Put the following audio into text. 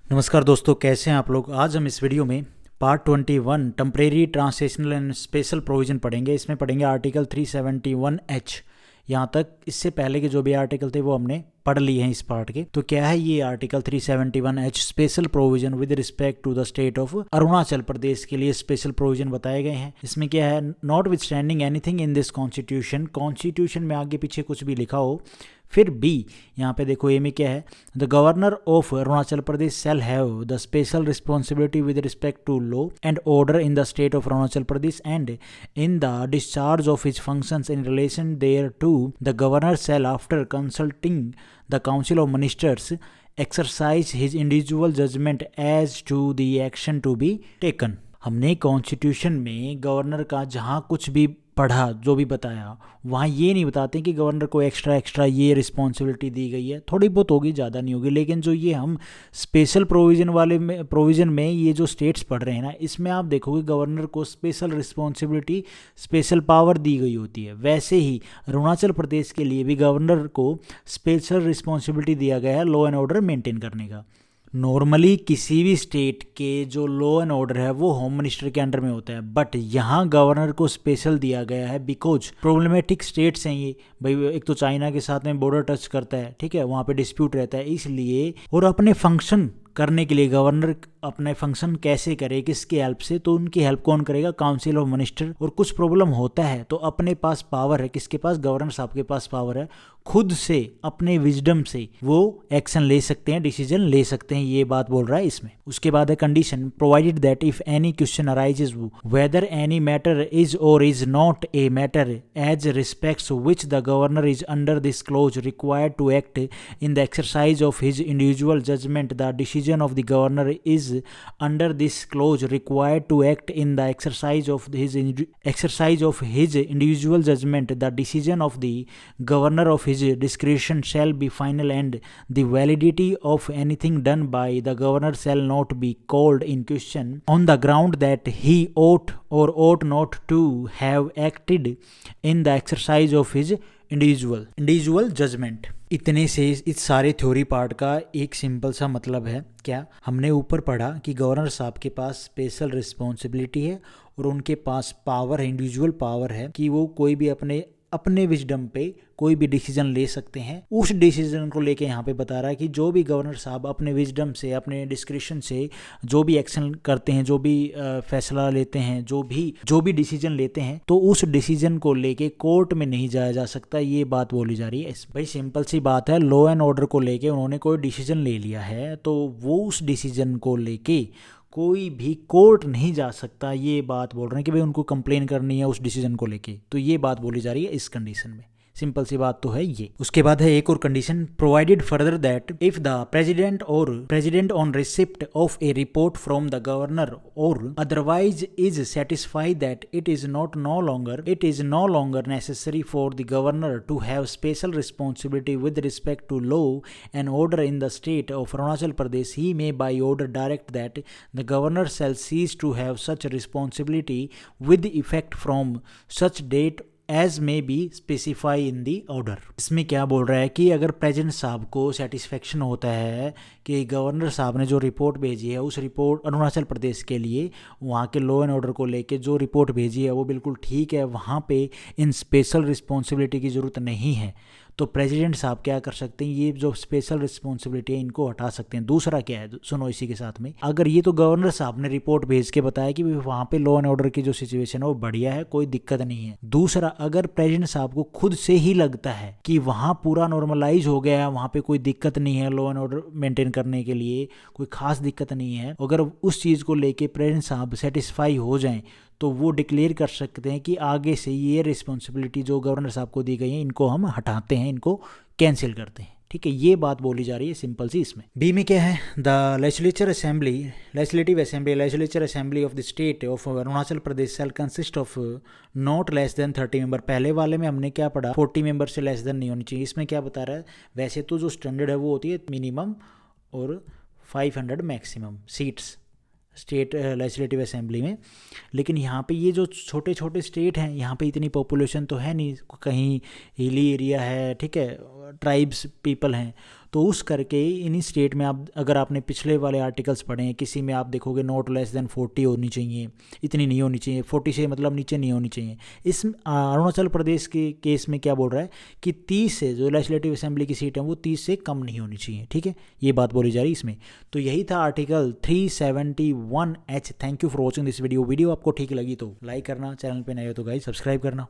नमस्कार दोस्तों, कैसे हैं आप लोग। आज हम इस वीडियो में part 21 temporary translational and special provision पढ़ेंगे। इसमें पढ़ेंगे आर्टिकल 371H। यहाँ तक इससे पहले के जो भी आर्टिकल थे वो हमने पढ़ लिए हैं इस पार्ट के। तो क्या है ये article 371H, special provision with respect to the state of Arunachal Pradesh के लिए स्पेशल प्रोविजन बताए गए हैं। इसमें क्या है, not with standing anything in this constitution में आगे पीछे कुछ भी लिखा हो। फिर बी, यहाँ पे देखो ए में क्या है, the governor of Arunachal Pradesh shall have the special responsibility with respect to law and order in the state of Arunachal Pradesh and in the discharge of his functions in relation thereto the governor shall after consulting the council of ministers exercise his individual judgement as to the action to be taken. हमने constitution में governor का जहाँ कुछ भी पढ़ा, जो भी बताया, वहाँ ये नहीं बताते कि गवर्नर को एक्स्ट्रा ये रिस्पॉन्सिबिलिटी दी गई है। थोड़ी बहुत होगी, ज़्यादा नहीं होगी। लेकिन जो ये हम स्पेशल प्रोविज़न में ये जो स्टेट्स पढ़ रहे हैं ना, इसमें आप देखोगे गवर्नर को स्पेशल रिस्पॉन्सिबिलिटी, स्पेशल पावर दी गई होती है। वैसे ही अरुणाचल प्रदेश के लिए भी गवर्नर को स्पेशल रिस्पॉन्सिबिलिटी दिया गया है लॉ एंड ऑर्डर मेंटेन करने का। नॉर्मली किसी भी स्टेट के जो लॉ एंड ऑर्डर है वो होम मिनिस्टर के अंडर में होता है, बट यहाँ गवर्नर को स्पेशल दिया गया है बिकॉज प्रॉब्लमेटिक स्टेट्स हैं ये। भाई एक तो चाइना के साथ में बॉर्डर टच करता है, ठीक है, वहाँ पे डिस्प्यूट रहता है, इसलिए और अपने फंक्शन करने के लिए गवर्नर अपने फंक्शन कैसे करे, किसकी हेल्प से, तो उनकी हेल्प कौन करेगा, काउंसिल ऑफ मिनिस्टर। और कुछ प्रॉब्लम होता है तो अपने पास पावर है, किसके पास, गवर्नर साहब के पास पावर है, खुद से अपने विजडम से वो एक्शन ले सकते हैं, डिसीजन ले सकते हैं, ये बात बोल रहा है इसमें। उसके बाद है condition, provided that if any question arises whether any matter is or is not a matter as respects which the governor is under this clause required to act in the exercise of his individual judgment, the decision of the governor is under this clause required to act in the exercise of his individual judgment. The decision of the governor of his discretion shall be final and the validity of anything done by the governor shall not be called in question on the ground that he ought or ought not to have acted in the exercise of his individual judgement. इतने से इस सारे theory part का एक simple सा मतलब है क्या, हमने ऊपर पढ़ा कि गवर्नर साहब के पास स्पेशल रिस्पॉन्सिबिलिटी है और उनके पास पावर है, इंडिविजुअल पावर है कि वो कोई भी अपने विजडम पे कोई भी डिसीजन ले सकते हैं। उस डिसीजन को लेके यहाँ पे बता रहा है कि जो भी गवर्नर साहब अपने विजडम से, अपने डिस्क्रिप्शन से जो भी एक्शन करते हैं, जो भी फैसला लेते हैं, जो भी डिसीजन लेते हैं, तो उस डिसीजन को लेके कोर्ट में नहीं जाया जा सकता। ये बात बोली जा रही है। भाई सिंपल सी बात है, लॉ एंड ऑर्डर को लेके उन्होंने कोई डिसीजन ले लिया है तो वो उस डिसीजन को लेके कोई भी कोर्ट नहीं जा सकता। ये बात बोल रहे हैं कि भाई उनको कंप्लेन करनी है उस डिसीजन को लेके। तो ये बात बोली जा रही है इस कंडीशन में। सिंपल सी बात तो है ये। उसके बाद है एक और condition, provided further that if the president on receipt of a report from the governor or otherwise is satisfied that it is no longer necessary for the governor to have special responsibility with respect to law and order in the state of Arunachal Pradesh, he may by order direct that the governor shall cease to have such responsibility with effect from such date as may B specify in the order. इसमें क्या बोल रहा है कि अगर president साहब को satisfaction होता है कि गवर्नर साहब ने जो रिपोर्ट भेजी है, उस रिपोर्ट अरुणाचल प्रदेश के लिए वहाँ के लॉ एंड ऑर्डर को लेके जो रिपोर्ट भेजी है वो बिल्कुल ठीक है, वहाँ पे इन स्पेशल रिस्पॉन्सिबिलिटी की ज़रूरत नहीं है, तो प्रेसिडेंट साहब क्या कर सकते हैं, ये जो स्पेशल रिस्पॉन्सिबिलिटी है इनको हटा सकते हैं। दूसरा क्या है, सुनो इसी के साथ में, अगर ये तो गवर्नर साहब ने रिपोर्ट भेज के बताया कि वहाँ पे लॉ एंड ऑर्डर की जो सिचुएशन है वो बढ़िया है, कोई दिक्कत नहीं है। दूसरा, अगर प्रेसिडेंट साहब को खुद से ही लगता है कि वहाँ पूरा नॉर्मलाइज हो गया है, वहाँ पे कोई दिक्कत नहीं है, लॉ एंड ऑर्डर मेंटेन करने के लिए कोई खास दिक्कत नहीं है, अगर उस चीज़ को लेके प्रेसिडेंट साहब सेटिस्फाई हो जाएं तो वो डिक्लेयर कर सकते हैं कि आगे से ये रिस्पॉन्सिबिलिटी जो गवर्नर साहब को दी गई है इनको हम हटाते हैं, इनको कैंसिल करते हैं। ठीक है, ये बात बोली जा रही है सिंपल सी इसमें। बी में क्या है, the legislative assembly of the state of Arunachal Pradesh shell consist of not less than 30 member. पहले वाले में हमने क्या पढ़ा, 40 मेंबर से लेस देन नहीं होनी चाहिए। इसमें क्या बता रहा है, वैसे तो जो स्टैंडर्ड है वो होती है मिनिमम और 500 maximum seats state legislative assembly में, लेकिन यहाँ पे ये जो छोटे छोटे स्टेट हैं यहाँ पे इतनी पॉपुलेशन तो है नहीं, कहीं हिली एरिया है, ठीक है, ट्राइब्स पीपल हैं, तो उस करके इन्हीं स्टेट में आप अगर आपने पिछले वाले आर्टिकल्स पढ़े हैं, किसी में आप देखोगे नॉट लेस देन 40 होनी चाहिए, इतनी नहीं होनी चाहिए, 40 से मतलब नीचे नहीं होनी चाहिए। इस अरुणाचल प्रदेश के केस में क्या बोल रहा है कि 30 से, जो लेजिस्लेटिव असेंबली की सीट है वो 30 से कम नहीं होनी चाहिए, ठीक है, ये बात बोली जा रही है इसमें। तो यही था article 371H। Thank you for watching this video. Video आपको ठीक लगी तो लाइक करना, चैनल पे नए हो तो गाइस सब्सक्राइब करना।